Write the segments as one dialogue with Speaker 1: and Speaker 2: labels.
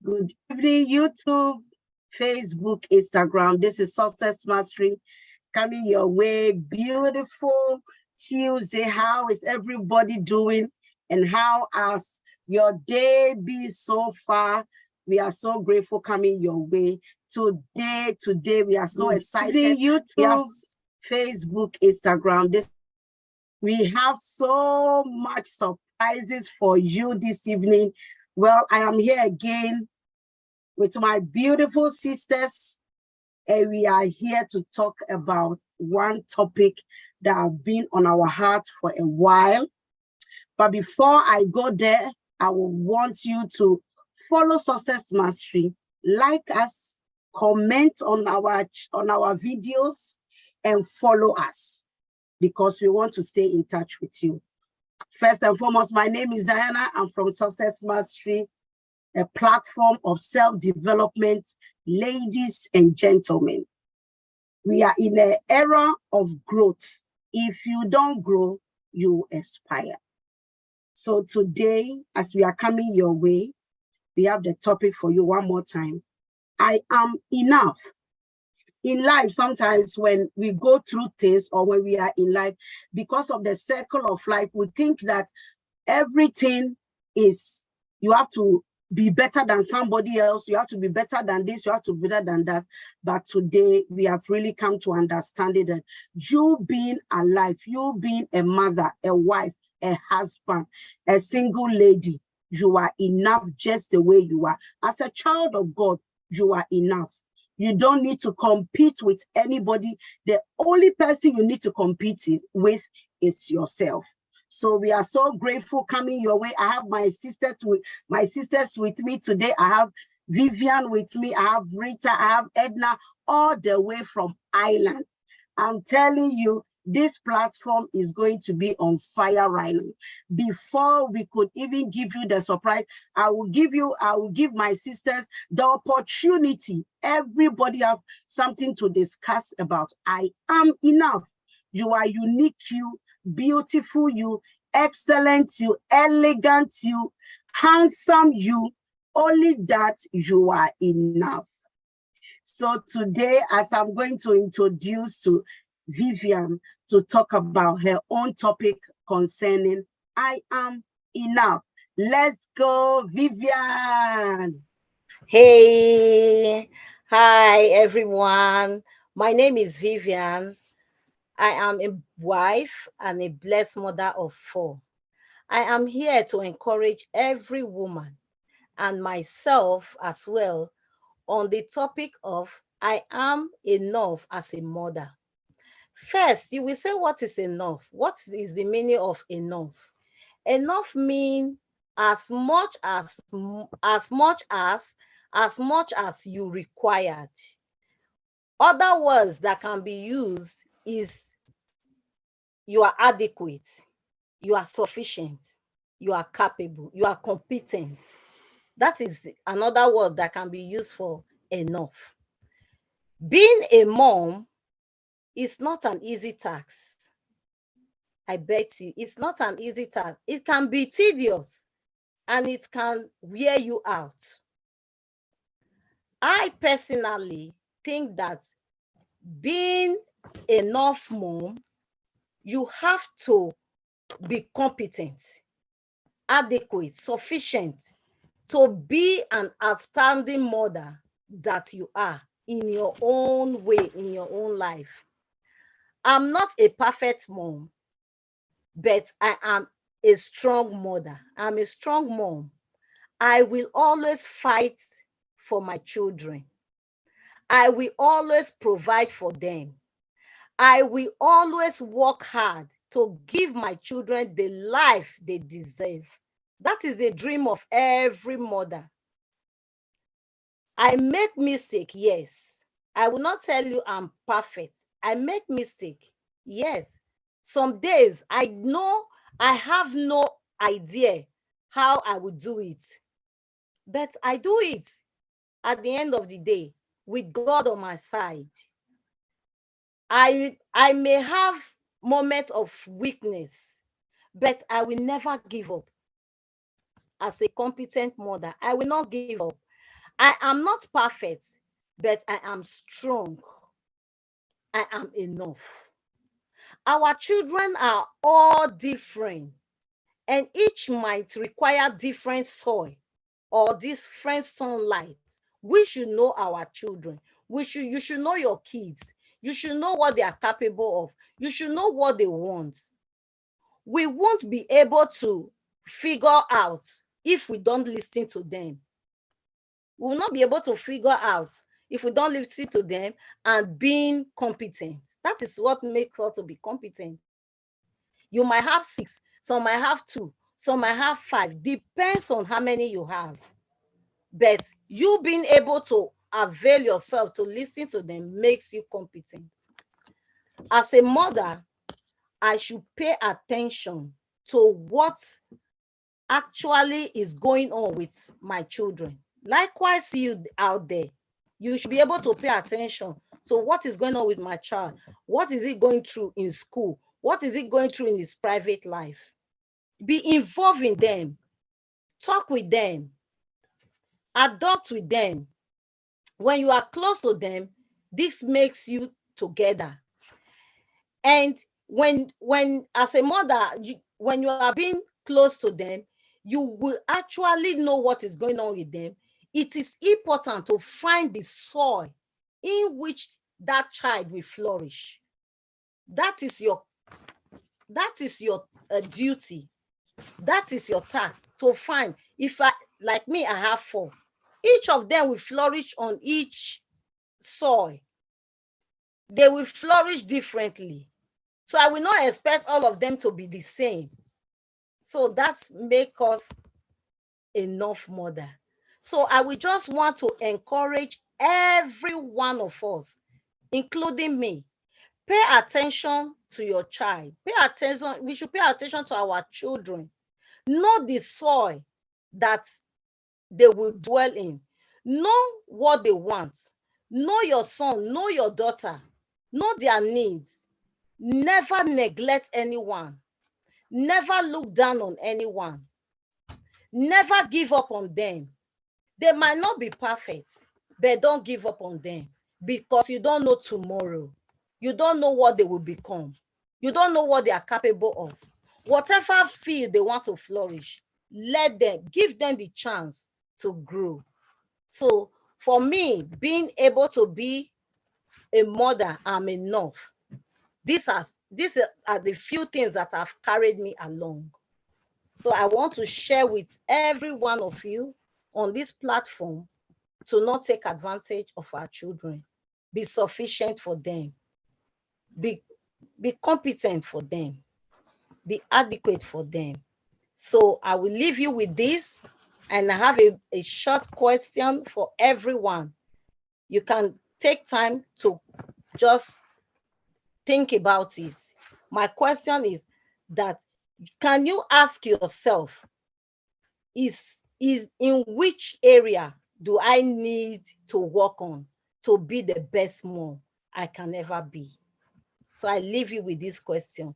Speaker 1: Good evening, YouTube, Facebook, Instagram. This is Success Mastery coming your way. Beautiful Tuesday. How is everybody doing? And how has your day been so far? We are so grateful coming your way. Today we are so excited. Good evening, YouTube, Facebook, Instagram. We have so much surprises for you this evening. Well, I am here again with my beautiful sisters, and we are here to talk about one topic that has been on our heart for a while. But before I go there, I will want you to follow Success Mastery, like us, comment on our videos, and follow us because we want to stay in touch with you. First and foremost, my name is Diana. I'm from Success Mastery, a platform of self-development, ladies and gentlemen. We are in an era of growth. If you don't grow, you expire. So today, as we are coming your way, we have the topic for you one more time. I am enough. In life, sometimes when we go through things or when we are in life, because of the circle of life, we think that everything is, you have to be better than somebody else, you have to be better than this, you have to be better than that. But today, we have really come to understand it, that you being alive, you being a mother, a wife, a husband, a single lady, you are enough just the way you are. As a child of God, you are enough. You don't need to compete with anybody. The only person you need to compete with is yourself. So we are so grateful coming your way. I have my sisters with me today. I have Vivian with me. I have Rita. I have Edna, all the way from Ireland. I'm telling you, this platform is going to be on fire right now. Before we could even give you the surprise, I will give my sisters the opportunity. Everybody have something to discuss about. I am enough. You are unique, you, beautiful you, excellent you, elegant you, handsome you, only that you are enough. So today, as I'm going to introduce to Vivian to talk about her own topic concerning I am enough. Let's go, Vivian.
Speaker 2: Hey, hi everyone. My name is Vivian. I am a wife and a blessed mother of 4. I am here to encourage every woman and myself as well on the topic of I am enough as a mother. First, you will say, what is enough? What is the meaning of enough? Enough means as much as you required. Other words that can be used is you are adequate, you are sufficient, you are capable, you are competent. That is another word that can be used for enough. Being a mom is not an easy task. I bet you it's not an easy task. It can be tedious and it can wear you out. I personally think that being enough mom, you have to be competent, adequate, sufficient to be an outstanding mother that you are in your own way, in your own life. I'm not a perfect mom, but I am a strong mother. I'm a strong mom. I will always fight for my children. I will always provide for them. I will always work hard to give my children the life they deserve. That is the dream of every mother. I make mistake, yes. I will not tell you I'm perfect. I make mistake, yes. Some days I know I have no idea how I would do it, but I do it at the end of the day with God on my side. I may have moments of weakness, but I will never give up. As a competent mother, I will not give up. I am not perfect, but I am strong. I am enough. Our children are all different, and each might require different soil or different sunlight. We should know our children. You should know your kids. You should know what they are capable of. You should know what they want. We won't be able to figure out if we don't listen to them. We will not be able to figure out if we don't listen to them and being competent. That is what makes us to be competent. You might have 6, some might have 2, some might have 5, depends on how many you have. But you being able to avail yourself to listen to them makes you competent. As a mother, I should pay attention to what actually is going on with my children. Likewise, you out there, you should be able to pay attention to what is going on with my child. What is he going through in school? What is he going through in his private life? Be involved in them. Talk with them. Adopt with them. When you are close to them, this makes you together. And when as a mother, when you are being close to them, you will actually know what is going on with them. It is important to find the soil in which that child will flourish. That is your duty. That is your task to find. If like me, I have 4. Each of them will flourish on each soil. They will flourish differently. So I will not expect all of them to be the same. So that makes us enough mother. So I will just want to encourage every one of us, including me, pay attention to your child. Pay attention. We should pay attention to our children. Know the soil that they will dwell in. Know what they want. Know your son, know your daughter. Know their needs. Never neglect anyone. Never look down on anyone. Never give up on them. They might not be perfect, but don't give up on them, because you don't know tomorrow. You don't know what they will become. You don't know what they are capable of. Whatever field they want to flourish, let them, give them the chance to grow. So for me, being able to be a mother, I'm enough. These are the few things that have carried me along. So I want to share with every one of you on this platform to not take advantage of our children. Be sufficient for them. Be competent for them. Be adequate for them. So I will leave you with this, and I have a short question for everyone. You can take time to just think about it. My question is that, can you ask yourself, is in which area do I need to work on to be the best mom I can ever be? So I leave you with this question.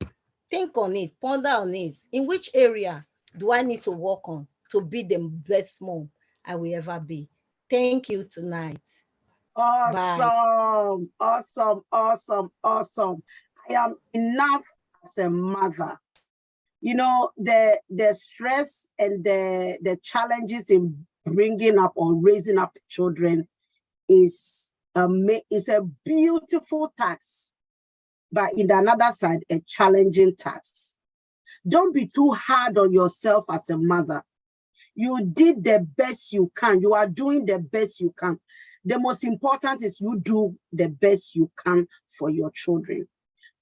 Speaker 2: Think on it, ponder on it. In which area do I need to work on to be the best mom I will ever be? Thank you tonight. Bye.
Speaker 1: Awesome, awesome, awesome, awesome. I am enough as a mother. You know, the stress and the challenges in bringing up or raising up children is a beautiful task, but in another side, a challenging task. Don't be too hard on yourself as a mother. You did the best you can. You are doing the best you can. The most important is you do the best you can for your children.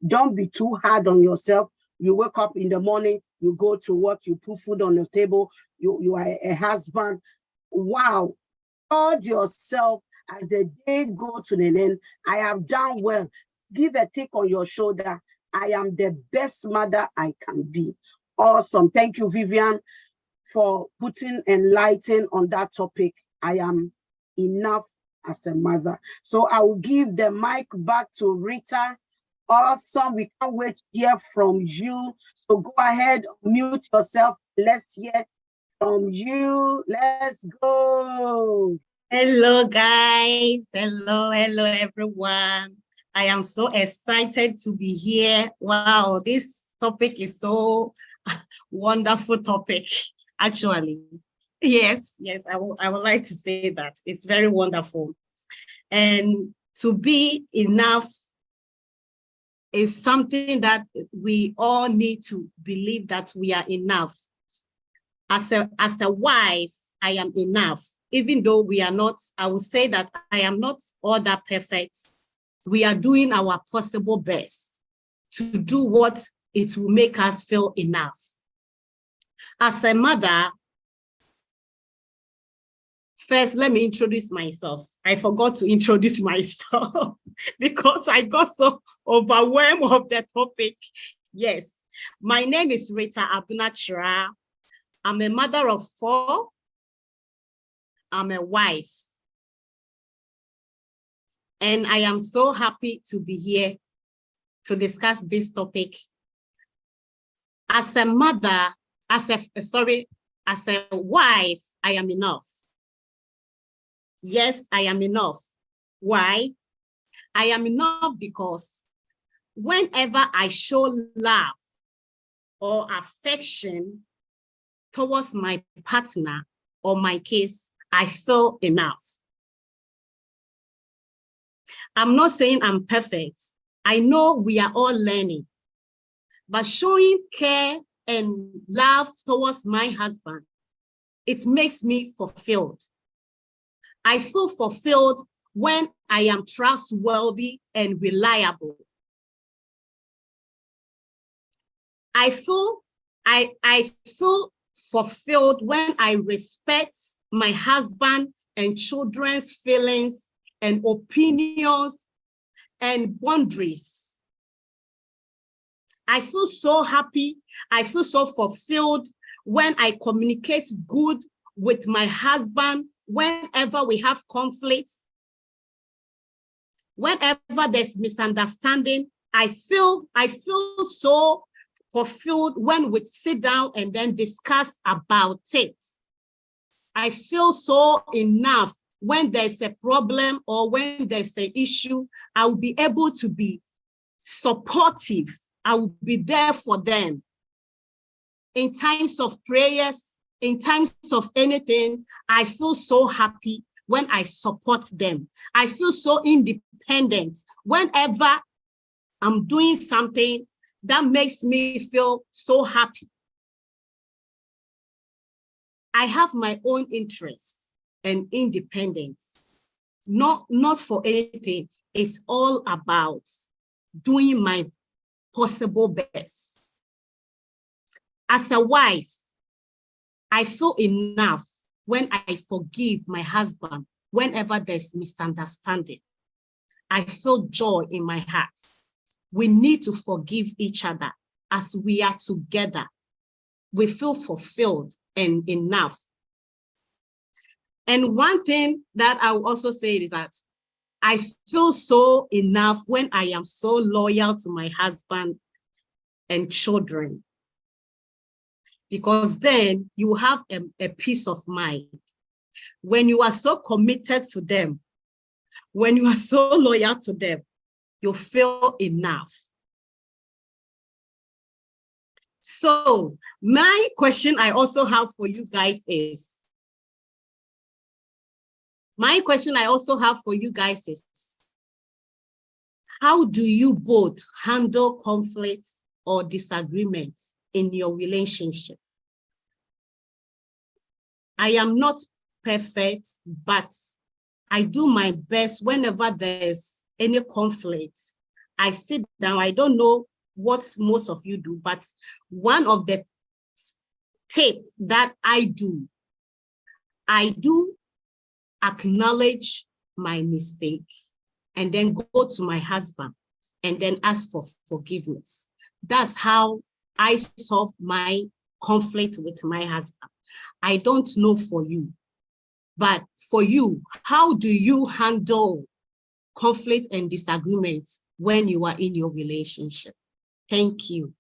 Speaker 1: Don't be too hard on yourself. You wake up in the morning, you go to work, you put food on the table, you are a husband. Wow. Hold yourself as the day go to the end. I have done well. Give a tick on your shoulder. I am the best mother I can be. Awesome. Thank you, Vivian, for putting enlighten on that topic. I am enough as a mother. So I will give the mic back to Rita. Awesome. We can't wait to hear from you. So go ahead, mute yourself. Let's hear from you. Let's go.
Speaker 3: Hello, guys. Hello, everyone. I am so excited to be here. Wow, this topic is so wonderful topic, actually. Yes, I would like to say that. It's very wonderful. And to be enough is something that we all need to believe that we are enough. As a wife, I am enough. Even though we are not, I will say that I am not all that perfect. We are doing our possible best to do what it will make us feel enough. As a mother, first, let me introduce myself. I forgot to introduce myself because I got so overwhelmed of the topic. Yes, my name is Rita Abunachira. I'm a mother of 4. I'm a wife. And I am so happy to be here to discuss this topic. As a mother, as a wife, I am enough. Yes, I am enough. Why? I am enough because whenever I show love or affection towards my partner or my kids, I feel enough. I'm not saying I'm perfect. I know we are all learning, but showing care and love towards my husband, it makes me fulfilled. I feel fulfilled when I am trustworthy and reliable. I feel fulfilled when I respect my husband and children's feelings and opinions and boundaries. I feel so happy. I feel so fulfilled when I communicate good with my husband whenever we have conflicts. Whenever there's misunderstanding, I feel so fulfilled when we sit down and then discuss about it. I feel so enough when there's a problem or when there's an issue. I will be able to be supportive. I will be there for them. In times of prayers, in times of anything, I feel so happy when I support them. I feel so independent whenever I'm doing something that makes me feel so happy. I have my own interests and independence, not for anything. It's all about doing my possible best. As a wife, I feel enough when I forgive my husband whenever there's misunderstanding. I feel joy in my heart. We need to forgive each other as we are together. We feel fulfilled and enough. And one thing that I will also say is that I feel so enough when I am so loyal to my husband and children, because then you have a peace of mind. When you are so committed to them, when you are so loyal to them, you feel enough. So my question I also have for you guys is, how do you both handle conflicts or disagreements in your relationship? I am not perfect, but I do my best whenever there's any conflict. I sit down. I don't know what most of you do, but one of the tips that I do acknowledge my mistake and then go to my husband and then ask for forgiveness. That's how I solve my conflict with my husband. I don't know for you, but for you, how do you handle conflict and disagreements when you are in your relationship? Thank you.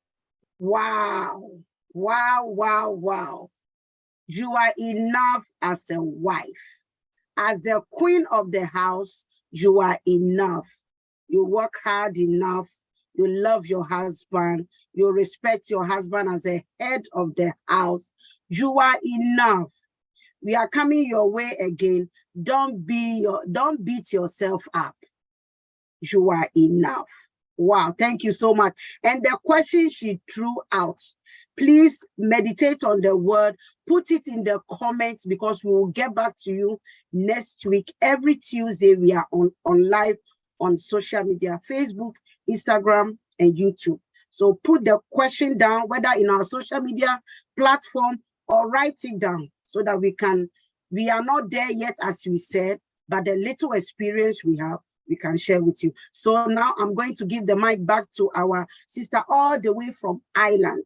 Speaker 1: Wow. Wow, wow, wow. You are enough as a wife. As the queen of the house, you are enough. You work hard enough. You love your husband. You respect your husband as a head of the house. You are enough. We are coming your way again. Don't beat yourself up. You are enough. Wow, thank you so much. And the question she threw out, please meditate on the word, put it in the comments, because we will get back to you next week. Every Tuesday, we are on live on social media, Facebook, Instagram, and YouTube. So put the question down, whether in our social media platform, or write it down so that we are not there yet, as we said, but the little experience we have, we can share with you. So now I'm going to give the mic back to our sister all the way from Ireland.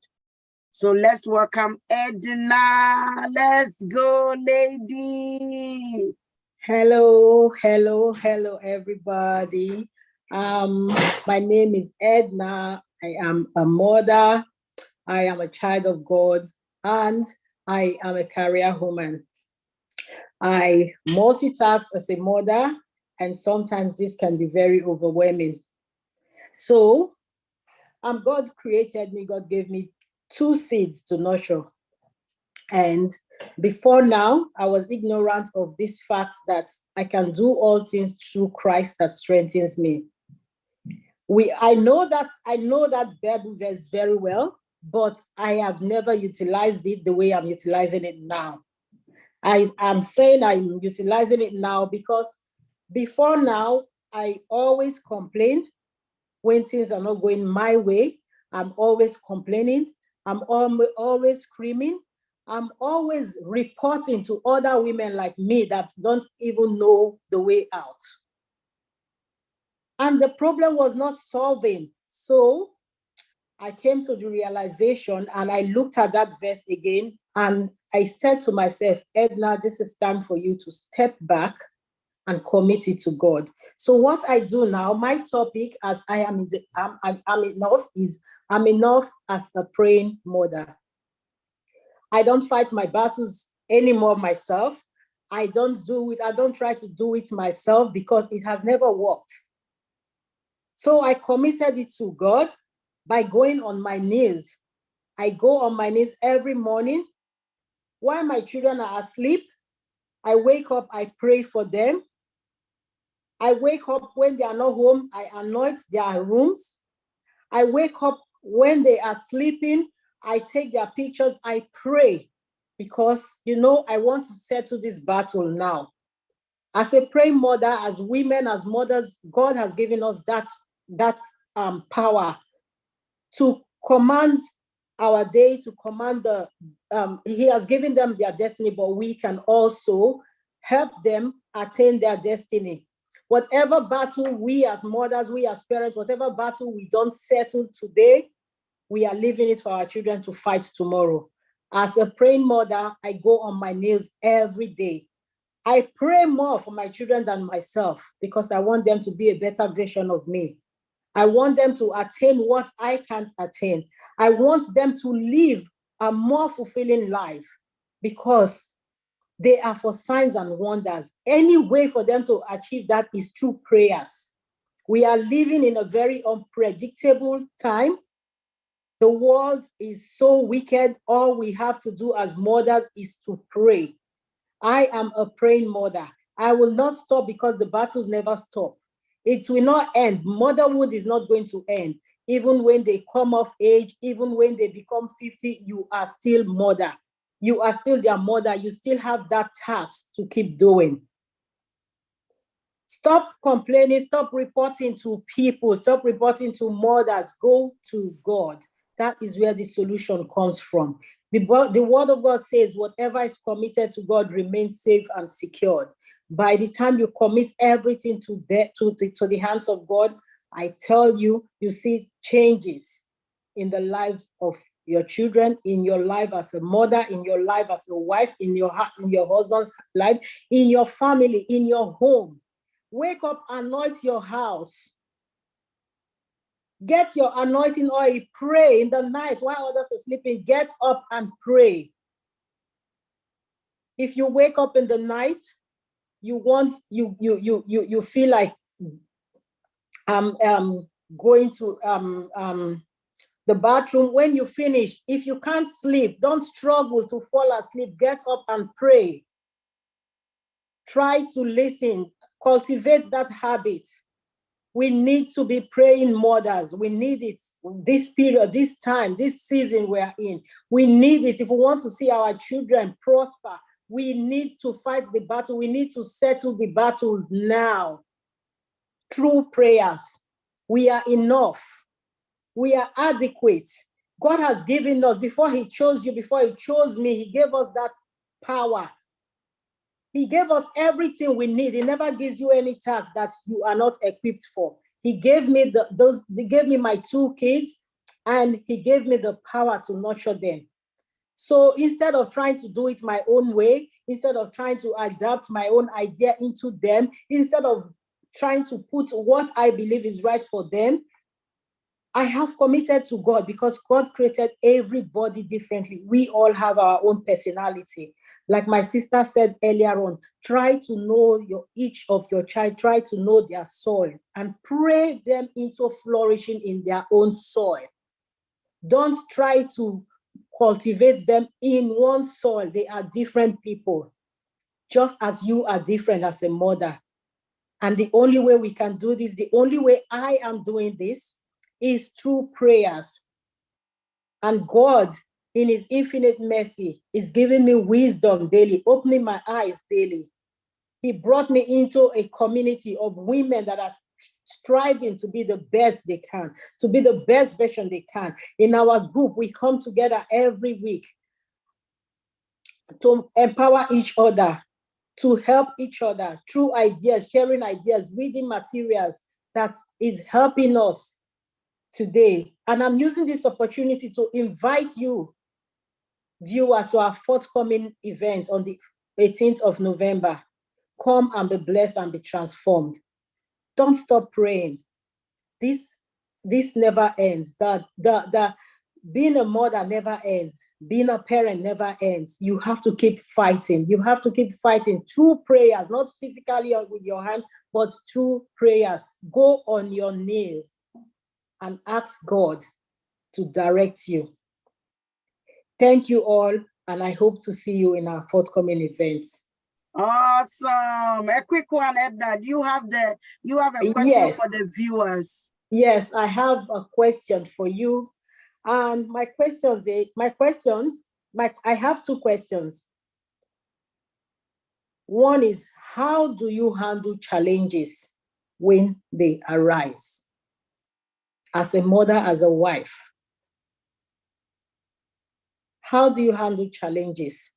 Speaker 1: So let's welcome Edna. Let's go, lady.
Speaker 4: Hello, hello, hello, everybody. My name is Edna. I am a mother. I am a child of God, and I am a career woman. I multitask as a mother, and sometimes this can be very overwhelming. So, God created me. God gave me 2 seeds to nurture. And before now, I was ignorant of this fact that I can do all things through Christ that strengthens me. I know that Bible verse very well, but I have never utilized it the way I'm utilizing it now. I'm saying I'm utilizing it now because before now, I always complain when things are not going my way. I'm always complaining. I'm always screaming. I'm always reporting to other women like me that don't even know the way out. And the problem was not solving. So I came to the realization, and I looked at that verse again, and I said to myself, Edna, this is time for you to step back and commit it to God. So what I do now, my topic as I'm enough as a praying mother. I don't fight my battles anymore myself. I don't try to do it myself because it has never worked. So I committed it to God by going on my knees. I go on my knees every morning. While my children are asleep, I wake up, I pray for them. I wake up when they are not home, I anoint their rooms. I wake up when they are sleeping, I take their pictures, I pray, because, I want to settle this battle now. As a praying mother, as women, as mothers, God has given us that power to command our day, to command He has given them their destiny, but we can also help them attain their destiny. Whatever battle we as mothers, we as parents, whatever battle we don't settle today, we are leaving it for our children to fight tomorrow. As a praying mother, I go on my knees every day. I pray more for my children than myself because I want them to be a better version of me. I want them to attain what I can't attain. I want them to live a more fulfilling life because they are for signs and wonders. Any way for them to achieve that is through prayers. We are living in a very unpredictable time. The world is so wicked. All we have to do as mothers is to pray. I am a praying mother. I will not stop because the battles never stop. It will not end. Motherhood is not going to end. Even when they come of age, even when they become 50, you are still mother. You are still their mother. You still have that task to keep doing. Stop complaining. Stop reporting to people. Stop reporting to mothers. Go to God. That is where the solution comes from. The word of God says, whatever is committed to God remains safe and secured. By the time you commit everything to the hands of God, I tell you, you see changes in the lives of your children, in your life as a mother, in your life as a wife, in your husband's life, in your family, in your home. Wake up, anoint your house. Get your anointing oil, pray in the night while others are sleeping. Get up and pray. If you wake up in the night you feel like going to the bathroom. When you finish, if you can't sleep, don't struggle to fall asleep. Get up and pray. Try to listen, cultivate that habit. We need to be praying mothers. We need it this period, this time, this season we're in. We need it if we want to see our children prosper. We need to fight the battle. We need to settle the battle now through prayers. We are enough. We are adequate. God has given us, before he chose you, before he chose me, he gave us that power. He gave us everything we need. He never gives you any task that you are not equipped for. He gave me he gave me my 2 kids, and he gave me the power to nurture them. So instead of trying to do it my own way, instead of trying to adapt my own idea into them, instead of trying to put what I believe is right for them, I have committed to God, because God created everybody differently. We all have our own personality. Like my sister said earlier on, try to know each of your child, try to know their soil and pray them into flourishing in their own soil. Don't try to cultivate them in one soil. They are different people, just as you are different as a mother. And the only way we can do this, the only way I am doing this, is through prayers. And God, in his infinite mercy, is giving me wisdom daily, opening my eyes daily. He brought me into a community of women that are striving to be the best they can, to be the best version they can. In our group, we come together every week to empower each other, to help each other through ideas, sharing ideas, reading materials that is helping us today. And I'm using this opportunity to invite you, viewers, to our forthcoming event on the 18th of November. Come and be blessed and be transformed. Don't stop praying. This never ends. Being a mother never ends. Being a parent never ends. You have to keep fighting. You have to keep fighting through prayers, not physically or with your hand, but through prayers. Go on your knees and ask God to direct you. Thank you all, and I hope to see you in our forthcoming events.
Speaker 1: Awesome. A quick one, Edna. Do you have a question for the viewers?
Speaker 4: Yes, I have a question for you. And I have 2 questions. One is, how do you handle challenges when they arise? As a mother, as a wife, how do you handle challenges?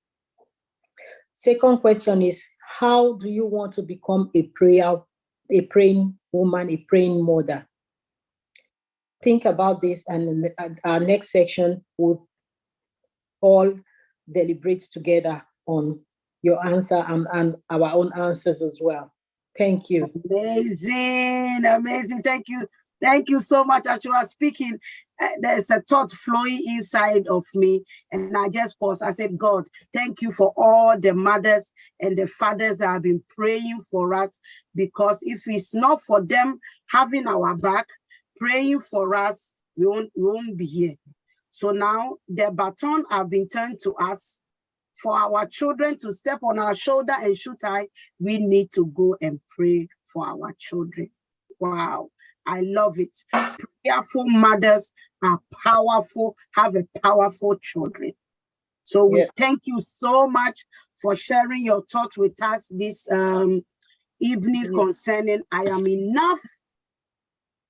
Speaker 4: Second question is, how do you want to become a praying woman, a praying mother? Think about this, and in our next section, we'll all deliberate together on your answer and our own answers as well. Thank you.
Speaker 1: Amazing, amazing. Thank you. Thank you so much. As you are speaking, there's a thought flowing inside of me. And I just paused. I said, God, thank you for all the mothers and the fathers that have been praying for us. Because if it's not for them having our back, praying for us, we won't be here. So now the baton have been turned to us. For our children to step on our shoulder and shoot high, we need to go and pray for our children. Wow. I love it. Prayerful mothers are powerful, have a powerful children. So we thank you so much for sharing your thoughts with us this evening concerning I am enough.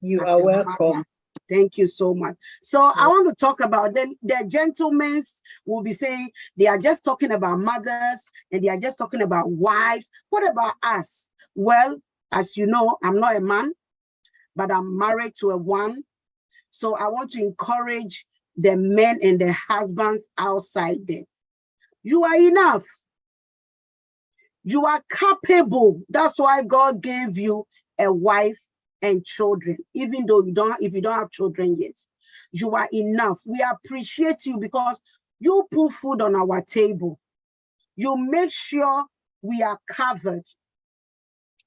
Speaker 4: You are welcome.
Speaker 1: Mother. Thank you so much. So I want to talk about the gentlemen will be saying they are just talking about mothers and they are just talking about wives. What about us? Well, as you know, I'm not a man, but I'm married to a one. So I want to encourage the men and the husbands outside there. You are enough. You are capable. That's why God gave you a wife and children, even though if you don't have children yet. You are enough. We appreciate you because you put food on our table. You make sure we are covered.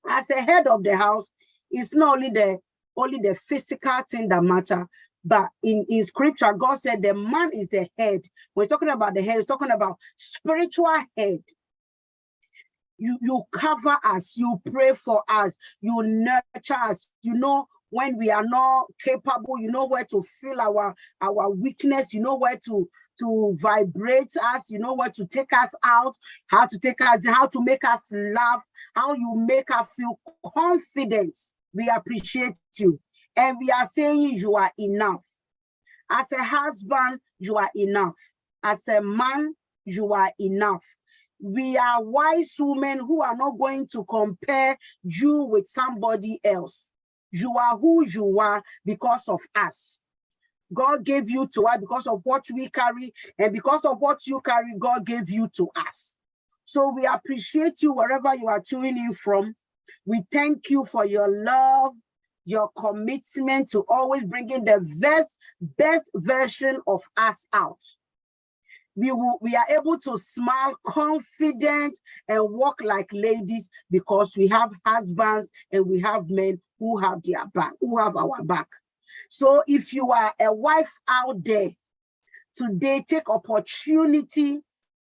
Speaker 1: As the head of the house, it's not only the physical thing that matter, but in scripture, God said the man is the head. We're talking about the head, it's talking about spiritual head. You cover us, you pray for us, you nurture us. You know when we are not capable, you know where to feel our weakness, you know where to vibrate us, you know where to take us out, how to take us, how to make us laugh, how you make us feel confident. We appreciate you. And we are saying you are enough. As a husband, you are enough. As a man, you are enough. We are wise women who are not going to compare you with somebody else. You are who you are because of us. God gave you to us because of what we carry, and because of what you carry, God gave you to us. So we appreciate you wherever you are tuning in from. We thank you for your love, your commitment to always bringing the best version of us out. We are able to smile confident and walk like ladies because we have husbands and we have men who have their back, who have our back. So if you are a wife out there today, take opportunity,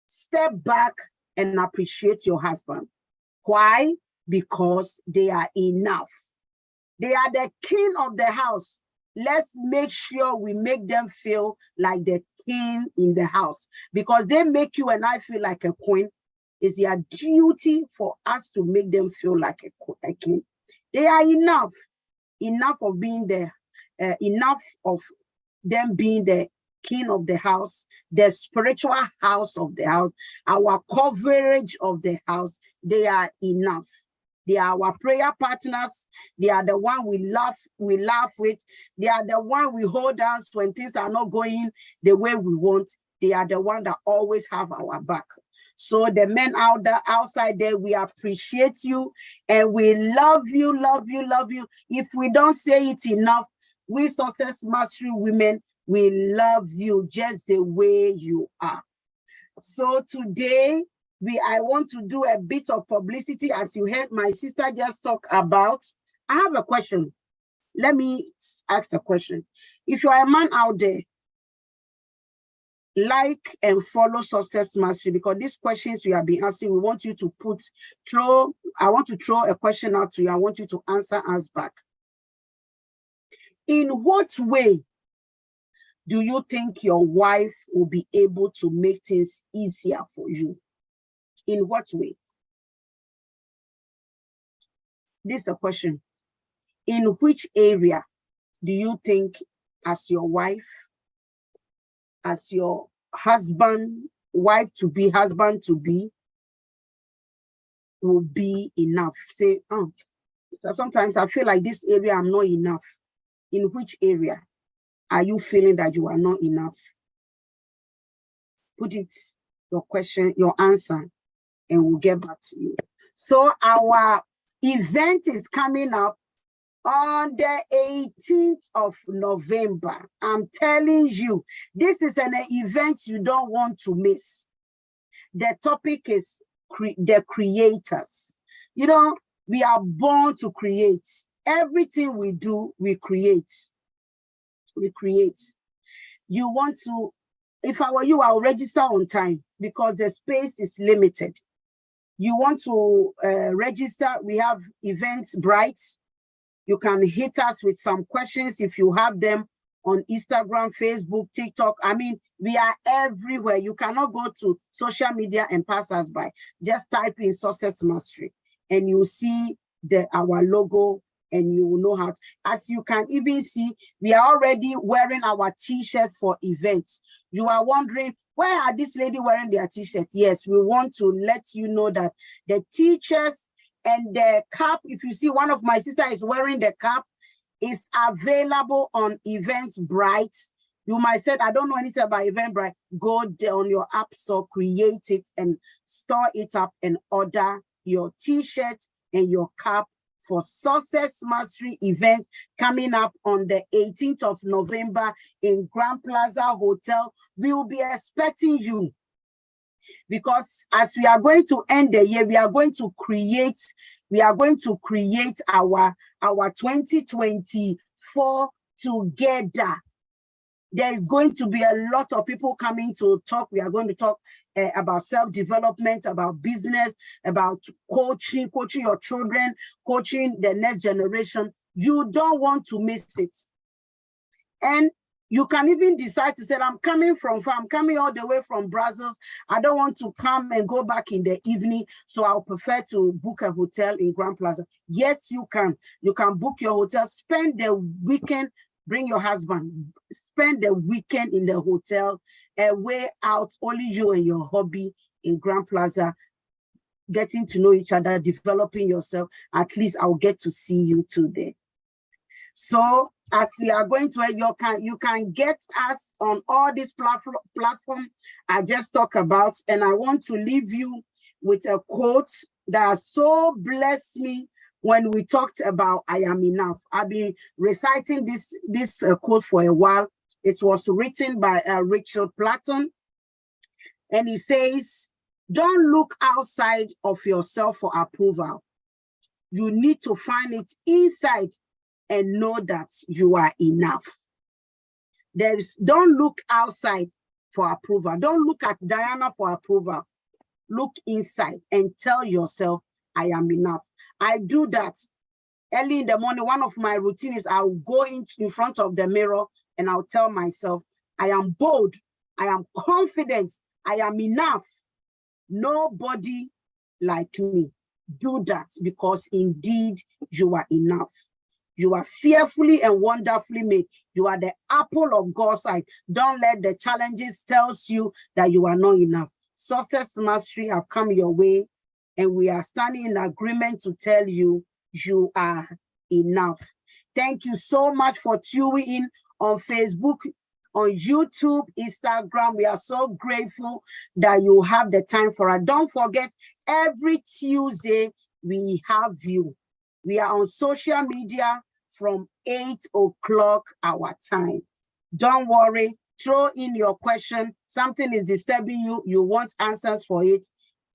Speaker 1: step back and appreciate your husband. Why? Because they are enough. They are the king of the house. Let's make sure we make them feel like the king in the house, because they make you and I feel like a queen. It's their duty for us to make them feel like a king. They are enough of being there, enough of them being the king of the house, the spiritual house of the house, our coverage of the house. They are enough. They are our prayer partners. They are the one we laugh with. They are the one we hold hands when things are not going the way we want. They are the one that always have our back. So the men out there, outside there, we appreciate you and we love you, love you, love you. If we don't say it enough, we Success Mastery women, we love you just the way you are. So today, I want to do a bit of publicity, as you heard my sister just talk about. I have a question. Let me ask a question. If you are a man out there, like and follow Success Mastery, because these questions you have been asking, we want you to I want to throw a question out to you. I want you to answer us back. In what way do you think your wife will be able to make things easier for you? In what way? This is a question. In which area do you think, as your wife, as your husband, wife to be, husband to be, will be enough? Say, oh, so sometimes I feel like this area I'm not enough. In which area are you feeling that you are not enough? Put it, your question, your answer, and we'll get back to you. So our event is coming up on the 18th of November. I'm telling you, this is an event you don't want to miss. The topic is the creators. You know, we are born to create. Everything we do, we create. We create. You want to, if I were you, I'll register on time because the space is limited. You want to register, we have Eventbrite. You can hit us with some questions if you have them on Instagram, Facebook, TikTok. I mean, we are everywhere. You cannot go to social media and pass us by. Just type in Success Mastery and you see our logo and you will know how to. As you can even see, we are already wearing our t-shirts for events. You are wondering, why are this lady wearing their t-shirts? Yes, we want to let you know that the teachers and the cap, if you see one of my sisters is wearing the cap, is available on Eventbrite. You might say, I don't know anything about Eventbrite. Go there on your app store, create it and store it up and order your t-shirt and your cap for Success Mastery event coming up on the 18th of November in Grand Plaza Hotel. We will be expecting you, because as we are going to end the year, we are going to create We are going to create our 2024 together. There is going to be a lot of people coming to talk. We are going to talk about self-development, about business, about coaching your children, coaching the next generation. You don't want to miss it. And you can even decide to say, I'm coming from far, I'm coming all the way from Brussels. I don't want to come and go back in the evening, so I'll prefer to book a hotel in Grand Plaza. Yes, you can. You can book your hotel, spend the weekend, bring your husband, spend the weekend in the hotel, a way out, only you and your hubby in Grand Plaza, getting to know each other, developing yourself. At least I'll get to see you today. So as we are going to, you can get us on all these platforms I just talked about. And I want to leave you with a quote that so blessed me when we talked about I am enough. I've been reciting this quote for a while. It was written by Richard Platten. And he says, don't look outside of yourself for approval. You need to find it inside and know that you are enough. Don't look outside for approval. Don't look at Diana for approval. Look inside and tell yourself, I am enough. I do that early in the morning. One of my routines is I'll go in front of the mirror and I'll tell myself, I am bold, I am confident, I am enough. Nobody like me. Do that because indeed you are enough. You are fearfully and wonderfully made. You are the apple of God's eye. Don't let the challenges tell you that you are not enough. Success Mastery have come your way, and we are standing in agreement to tell you, you are enough. Thank you so much for tuning in on Facebook, on YouTube, Instagram. We are so grateful that you have the time for us. Don't forget, every Tuesday, we have you. We are on social media from 8 o'clock our time. Don't worry, throw in your question. Something is disturbing you, you want answers for it.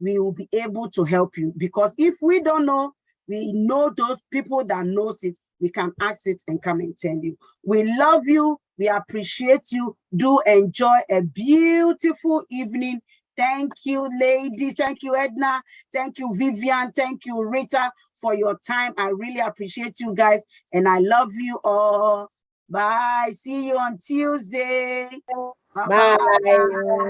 Speaker 1: We will be able to help you, because if we don't know, we know those people that knows it. We can ask it and come and tell you. We love you. We appreciate you. Do enjoy a beautiful evening. Thank you, ladies. Thank you, Edna. Thank you, Vivian. Thank you, Rita, for your time. I really appreciate you guys, and I love you all. Bye. See you on Tuesday. Bye-bye.
Speaker 2: Bye.